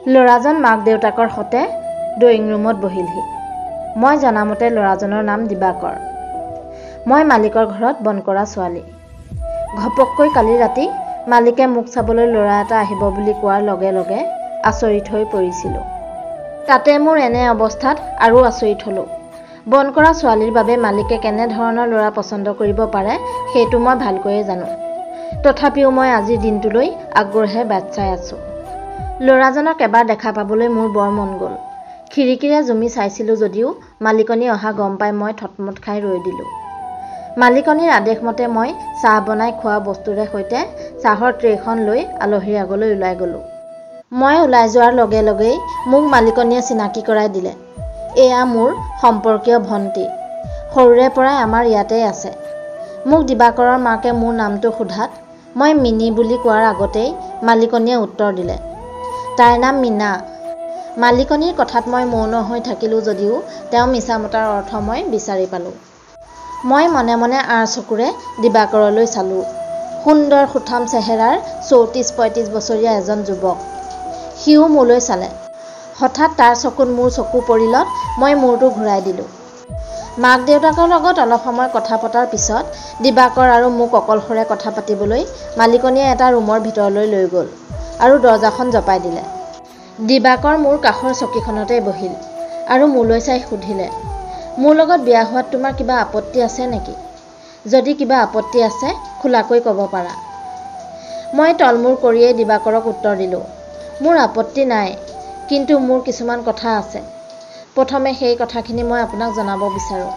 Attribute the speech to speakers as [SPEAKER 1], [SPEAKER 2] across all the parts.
[SPEAKER 1] ল'ৰাজন মাক দেউতাকৰ সতে ড্ৰয়িং ৰুমত বহিলহি। মই জনামতে ল'ৰাজনৰ নাম দিবাকৰ। মই মালিকৰ ঘৰত বন কৰা ছোৱালী। ঘপককৈ কালি ৰাতি মালিকে মোক চাবলৈ ল'ৰা এটা আহিব বুলি কোৱাৰ লগে লগে আচৰিত হৈ পৰিছিলোঁ। তাতে মোৰ এনে অৱস্থাত আৰু আচৰিত হ'লোঁ। বন কৰা ছোৱালীৰ বাবে মালিকে কেনেধৰণৰ ল'ৰা পচন্দ কৰিব পাৰে সেইটো মই ভালকৈয়ে জানো। তথাপিও মই আজিৰ দিনটোলৈ আগ্ৰহে বাট চাই আছোঁ। ল'ৰাজনক এবাৰ দেখা পাবলৈ মোৰ বৰ মন গ'ল। খিৰিকীৰে জুমি চাইছিলোঁ যদিও মালিকনী অহা গম পাই মই থতমত খাই ৰৈ দিলোঁ। মালিকনীৰ আদেশমতে মই চাহ বনাই খোৱা বস্তুৰে সৈতে চাহৰ ট্ৰেখন লৈ আলহীৰ আগলৈ ওলাই গ'লোঁ। মই ওলাই যোৱাৰ লগে লগেই মোক মালিকনীয়ে চিনাকি কৰাই দিলে। এয়া মোৰ সম্পৰ্কীয় ভণ্টি। সৰুৰে পৰাই আমাৰ ইয়াতেই আছে। মোক দিবাকৰৰ মাকে মোৰ নামটো সোধাত মই মিনি বুলি কোৱাৰ আগতেই মালিকনীয়ে উত্তৰ দিলে, তাইৰ নাম মীনা। মালিকনীৰ কথাত মই মৌন হৈ থাকিলোঁ যদিও তেওঁ মিছা মতাৰ অৰ্থ মই বিচাৰি পালোঁ। মই মনে মনে আৰ চকুৰে দিবাকৰলৈ চালোঁ। সুন্দৰ সুঠাম চেহেৰাৰ 34-35 বছৰীয়া এজন যুৱক। সিও মোলৈ চালে। হঠাৎ তাৰ চকুত মোৰ চকু পৰিলত মই মূৰটো ঘূৰাই দিলোঁ। মাক দেউতাকৰ লগত অলপ সময় কথা পতাৰ পিছত দিবাকৰ আৰু মোক অকলশৰে কথা পাতিবলৈ মালিকনীয়ে এটা ৰুমৰ ভিতৰলৈ লৈ গ'ল আৰু দৰজাখন জপাই দিলে। দিবাকৰ মোৰ কাষৰ চকীখনতেই বহিল আৰু মোলৈ চাই সুধিলে, মোৰ লগত বিয়া হোৱাত তোমাৰ কিবা আপত্তি আছে নেকি? যদি কিবা আপত্তি আছে খোলাকৈ ক'ব পাৰা। মই তলমূৰ কৰিয়েই দিবাকৰক উত্তৰ দিলোঁ, মোৰ আপত্তি নাই, কিন্তু মোৰ কিছুমান কথা আছে। প্ৰথমে সেই কথাখিনি মই আপোনাক জনাব বিচাৰোঁ।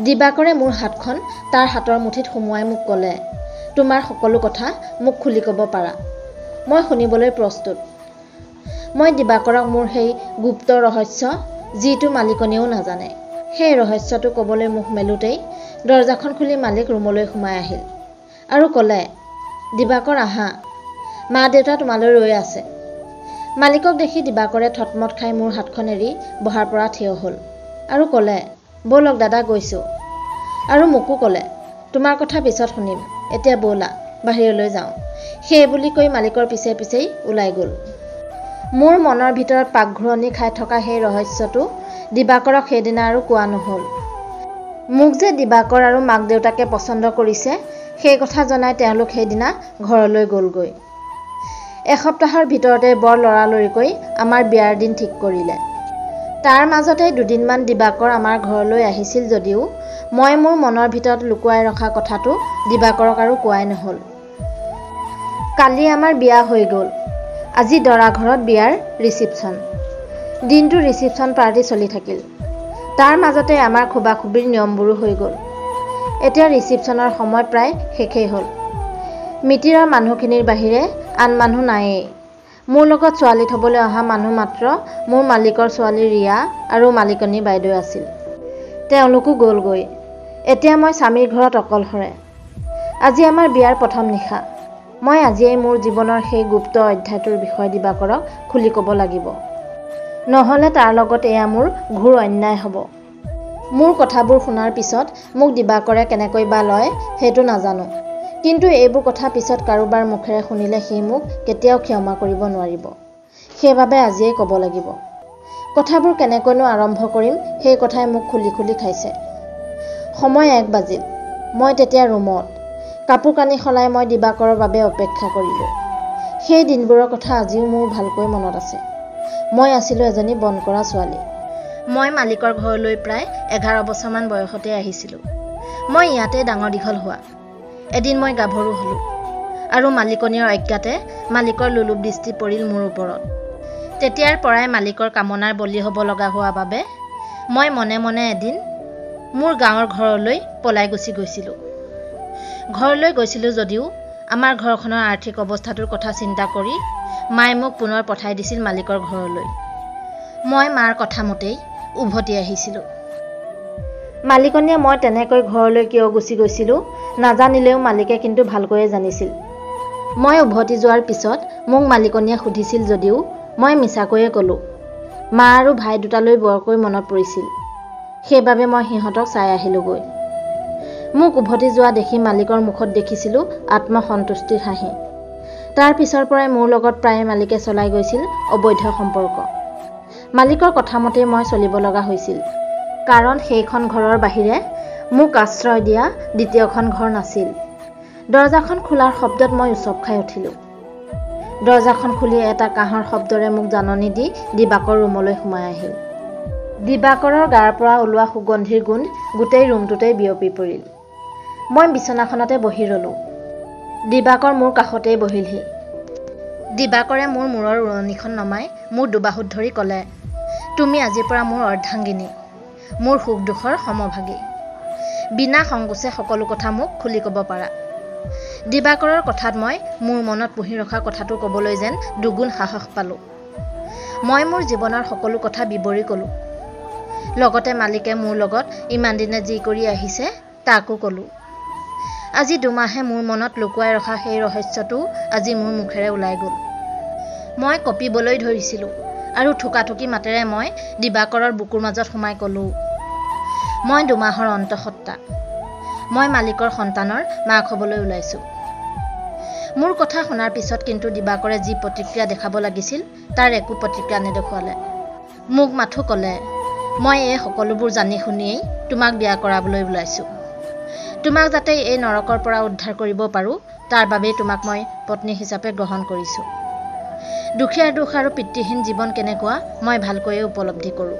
[SPEAKER 1] দিবাকৰে মোৰ হাতখন তাৰ হাতৰ মুঠিত সুমুৱাই মোক ক'লে, তোমাৰ সকলো কথা মোক খুলি ক'ব পাৰা। মই শুনিবলৈ প্ৰস্তুত। মই দিবাকৰক মোৰ সেই গুপ্ত ৰহস্য, যিটো মালিকনীয়েও নাজানে, সেই ৰহস্যটো ক'বলৈ মুখ মেলোঁতেই দৰজাখন খুলি মালিক ৰুমলৈ সোমাই আহিল আৰু ক'লে, দিবাকৰ আহা, মা দেউতা তোমালৈ ৰৈ আছে। মালিকক দেখি দিবাকৰে থতমত খাই মোৰ হাতখন এৰি বহাৰ পৰা থিয় হ'ল আৰু ক'লে, ব'লক দাদা গৈছোঁ। আৰু মোকো ক'লে, তোমাৰ কথা পিছত শুনিম, এতিয়া ব'লা বাহিৰলৈ যাওঁ। সেই বুলি কৈ মালিকৰ পিছে পিছেই ওলাই গ'ল। মোৰ মনৰ ভিতৰত পাকঘূৰণি খাই থকা সেই ৰহস্যটো দিবাকৰক সেইদিনা আৰু কোৱা নহ'ল। মোক যে দিবাকৰ আৰু মাক দেউতাকে পচন্দ কৰিছে সেই কথা জনাই তেওঁলোক সেইদিনা ঘৰলৈ গ'লগৈ। এসপ্তাহৰ ভিতৰতে বৰ লৰালৰিকৈ আমাৰ বিয়াৰ দিন ঠিক কৰিলে। তাৰ মাজতে দুদিনমান দিবাকৰ আমাৰ ঘৰলৈ আহিছিল যদিও মই মোৰ মনৰ ভিতৰত লুকুৱাই ৰখা কথাটো দিবাকৰক আৰু কোৱাই নহ'ল। কালি আমাৰ বিয়া হৈ গ'ল। আজি দৰা ঘৰত বিয়াৰ ৰিচিপশ্যন। দিনটো ৰিচিপশ্যন পাৰ্টি চলি থাকিল। তাৰ মাজতে আমাৰ খুবাখুবিৰ নিয়মবোৰো হৈ গ'ল। এতিয়া ৰিচিপশ্যনৰ সময় প্ৰায় শেষেই হ'ল। মিতিৰৰ মানুহখিনিৰ বাহিৰে আন মানুহ নায়েই। মোৰ লগত ছোৱালী থ'বলৈ অহা মানুহ মাত্ৰ মোৰ মালিকৰ ছোৱালী ৰিয়া আৰু মালিকনী বাইদেউ আছিল। তেওঁলোকো গ'লগৈ। এতিয়া মই স্বামীৰ ঘৰত অকলশৰে। আজি আমাৰ বিয়াৰ প্ৰথম নিশা। মই আজিয়েই মোৰ জীৱনৰ সেই গুপ্ত অধ্যায়টোৰ বিষয়ে দিবাকৰক খুলি ক'ব লাগিব। নহ'লে তাৰ লগত এয়া মোৰ ঘোৰ অন্যায় হ'ব। মোৰ কথাবোৰ শুনাৰ পিছত মোক দিবাকৰে কেনেকৈ বা লয় সেইটো নাজানো, কিন্তু এইবোৰ কথা পিছত কাৰোবাৰ মুখেৰে শুনিলে সি মোক কেতিয়াও ক্ষমা কৰিব নোৱাৰিব। সেইবাবে আজিয়েই ক'ব লাগিব। কথাবোৰ কেনেকৈনো আৰম্ভ কৰিম সেই কথাই মোক খুলি খুলি খাইছে। সময় 1 বাজিল। মই তেতিয়া ৰুমত। কাপোৰ কানি সলাই মই দিবাকৰৰ বাবে অপেক্ষা কৰিলোঁ। সেই দিনবোৰৰ কথা আজিও মোৰ ভালকৈ মনত আছে। মই আছিলোঁ এজনী বন কৰা ছোৱালী। মই মালিকৰ ঘৰলৈ প্ৰায় 11 বছৰমান বয়সতে আহিছিলোঁ। মই ইয়াতে ডাঙৰ দীঘল হোৱা। এদিন মই গাভৰু হ'লোঁ আৰু মালিকনীৰ অজ্ঞাতে মালিকৰ লোলুপ দৃষ্টি পৰিল মোৰ ওপৰত। তেতিয়াৰ পৰাই মালিকৰ কামনাৰ বলি হ'ব লগা হোৱা বাবে মই মনে মনে এদিন মোৰ গাঁৱৰ ঘৰলৈ পলাই গুচি গৈছিলোঁ। ঘৰলৈ গৈছিলোঁ যদিও আমাৰ ঘৰখনৰ আৰ্থিক অৱস্থাটোৰ কথা চিন্তা কৰি মায়ে মোক পুনৰ পঠাই দিছিল মালিকৰ ঘৰলৈ। মই মাৰ কথা মতেই উভতি আহিছিলোঁ। মালিকনীয়ে মই তেনেকৈ ঘৰলৈ কিয় গুচি গৈছিলোঁ নাজানিলেও মালিকে কিন্তু ভালকৈয়ে জানিছিল। মই উভতি যোৱাৰ পিছত মোক মালিকনীয়ে সুধিছিল যদিও মই মিছাকৈয়ে ক'লোঁ। মা আৰু ভাই দুটালৈ বৰকৈ মনত পৰিছিল। সেইবাবে মই সিহঁতক চাই আহিলোঁগৈ। মোক উভতি যোৱা দেখি মালিকৰ মুখত দেখিছিলোঁ আত্মসন্তুষ্টিৰ হাঁহি। তাৰ পিছৰ পৰাই মোৰ লগত প্ৰায়ে মালিকে চলাই গৈছিল অবৈধ সম্পৰ্ক। মালিকৰ কথামতেই মই চলিব লগা হৈছিল, কাৰণ সেইখন ঘৰৰ বাহিৰে মোক আশ্ৰয় দিয়া দ্বিতীয়খন ঘৰ নাছিল। দৰজাখন খোলাৰ শব্দত মই উচপ খাই উঠিলোঁ। দৰজাখন খুলি এটা কাঁহৰ শব্দৰে মোক জাননী দি দিবাকৰ ৰুমলৈ সোমাই আহিল। দিবাকৰৰ গাৰ পৰা ওলোৱা সুগন্ধিৰ গোন্ধ গোটেই ৰুমটোতেই বিয়পি পৰিল। মই বিচনাখনতে বহি ৰ'লোঁ। দিবাকৰ মোৰ কাষতেই বহিলহি। দিবাকৰে মোৰ মূৰৰ উৰণিখন নমাই মোৰ দুবাহুত ধৰি ক'লে, তুমি আজিৰ পৰা মোৰ অৰ্ধাংগিনী, মোৰ সুখ দুখৰ সমভাগী। বিনা সংকোচে সকলো কথা মোক খুলি ক'ব পাৰা। দিবাকৰৰ কথাত মই মোৰ মনত পুহি ৰখা কথাটো ক'বলৈ যেন দুগুণ সাহস পালোঁ। মই মোৰ জীৱনৰ সকলো কথা বিৱৰি ক'লোঁ। লগতে মালিকে মোৰ লগত ইমান দিনে যি কৰি আহিছে তাকো ক'লোঁ। আজি 2 মাহে মোৰ মনত লুকুৱাই ৰখা সেই ৰহস্যটো আজি মোৰ মুখেৰে ওলাই গ'ল। মই কঁপিবলৈ ধৰিছিলোঁ আৰু থোকাথুকি মাতেৰে মই দিবাকৰৰ বুকুৰ মাজত সোমাই ক'লোঁ, মই 2 মাহৰ অন্তঃসত্ত্বা। মই মালিকৰ সন্তানৰ মাক হ'বলৈ ওলাইছোঁ। মোৰ কথা শুনাৰ পিছত কিন্তু দিবাকৰে যি প্ৰতিক্ৰিয়া দেখাব লাগিছিল তাৰ একো প্ৰতিক্ৰিয়া নেদেখুৱালে। মোক মাথো ক'লে, মই এই সকলোবোৰ জানি শুনিয়েই তোমাক বিয়া কৰাবলৈ ওলাইছোঁ। তোমাক যাতে এই নৰকৰ পৰা উদ্ধাৰ কৰিব পাৰোঁ তাৰ বাবেই তোমাক মই পত্নী হিচাপে গ্ৰহণ কৰিছোঁ। দুখীয়াৰ দুখ আৰু পিতৃহীন জীৱন কেনেকুৱা মই ভালকৈয়ে উপলব্ধি কৰোঁ,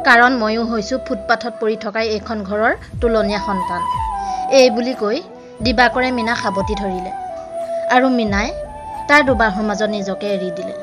[SPEAKER 1] কাৰণ ময়ো হৈছোঁ ফুটপাথত পৰি থকা এইখন ঘৰৰ তুলনীয়া সন্তান। এই বুলি কৈ দিবাকৰে মীনাক সাৱটি ধৰিলে আৰু মীনাই তাৰ দুবাহুৰ মাজত নিজকে এৰি দিলে।